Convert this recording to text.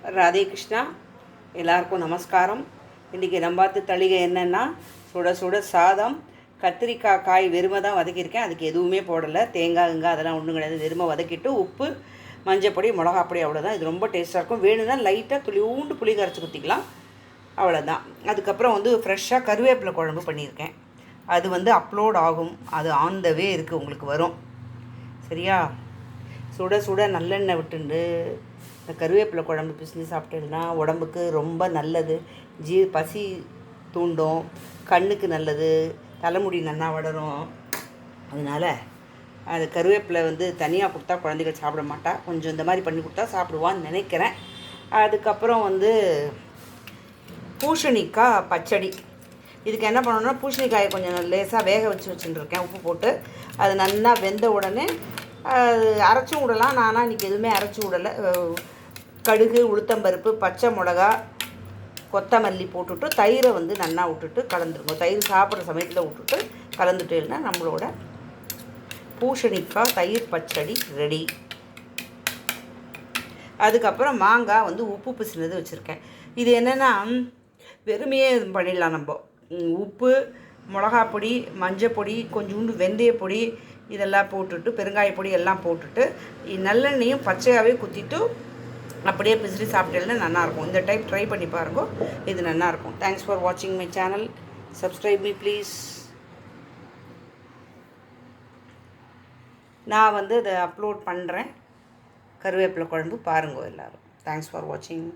ராதே கிருஷ்ணா. எல்லாருக்கும் நமஸ்காரம். இன்றைக்கி நம்ம பார்த்து தளிகை என்னென்னா சுட சுட சாதம், கத்திரிக்காய் காய் வெறுமை தான் வதக்கியிருக்கேன். அதுக்கு எதுவுமே போடலை, தேங்காய் அதெல்லாம் ஒன்றும் கிடையாது. வெறுமை வதக்கிட்டு உப்பு, மஞ்சப்பொடி, மிளகாப்பொடி, அவ்வளோதான். இது ரொம்ப டேஸ்ட்டாக இருக்கும். வேணும்னா லைட்டாக துளியூண்டு புளி கரைச்சி ஊற்றிக்கலாம், அவ்வளோதான். அதுக்கப்புறம் ஃப்ரெஷ்ஷாக கருவேப்பிலை குழம்பு பண்ணியிருக்கேன். அது அப்லோட் ஆகும், அது ஆன் த வே இருக்குது, உங்களுக்கு வரும். சரியா? சுட சுட நல்லெண்ணெய் விட்டுண்டு இந்த கருவேப்பிலை குழம்பு பிசினி சாப்பிட்டேன்னா உடம்புக்கு ரொம்ப நல்லது. பசி தூண்டும், கண்ணுக்கு நல்லது, தலைமுடி நல்லா வளரும். அதனால் அது கருவேப்பிலை தனியாக கொடுத்தா குழந்தைகள் சாப்பிட மாட்டா. கொஞ்சம் இந்த மாதிரி பண்ணி கொடுத்தா சாப்பிடுவான்னு நினைக்கிறேன். அதுக்கப்புறம் பூசணிக்காய் பச்சடி. இதுக்கு என்ன பண்ணணும்னா, பூசணிக்காயை கொஞ்சம் லேசாக வேக வச்சுருக்கேன் உப்பு போட்டு. அது நல்லா வெந்த உடனே அரைச்சும் விடலாம். நானாக இன்றைக்கி எதுவுமே அரைச்சி விடலை. கடுகு, உளுத்தம்பருப்பு, பச்சை மிளகா, கொத்தமல்லி போட்டுட்டு தயிரை நல்லா விட்டுட்டு கலந்துருங்க. தயிர் சாப்பிட்ற சமயத்தில் விட்டுட்டு கலந்துட்டேன்னா நம்மளோட பூசணிக்காய் தயிர் பச்சடி ரெடி. அதுக்கப்புறம் மாங்காய் உப்பு பிசினது வச்சுருக்கேன். இது என்னென்னா வெறுமையே பண்ணிடலாம். நம்ம உப்பு, மிளகாப்பொடி, மஞ்சப்பொடி, கொஞ்சோண்டு வெந்தயப்பொடி இதெல்லாம் போட்டுட்டு, பெருங்காயப்பொடி எல்லாம் போட்டுட்டு நல்லெண்ணெயும் பச்சையாகவே குத்திட்டு அப்படியே பிசிறி சாப்பிட்டேன்னா நல்லாயிருக்கும். இந்த டைப் ட்ரை பண்ணி பாருங்க, இது நல்லாயிருக்கும். தேங்க்ஸ் ஃபார் வாட்சிங் my channel. Subscribe me please. நான் அதை அப்லோட் பண்ணுறேன். கருவேப்பிலை குழம்பு பாருங்க எல்லோரும். தேங்க்ஸ் ஃபார் வாட்சிங்.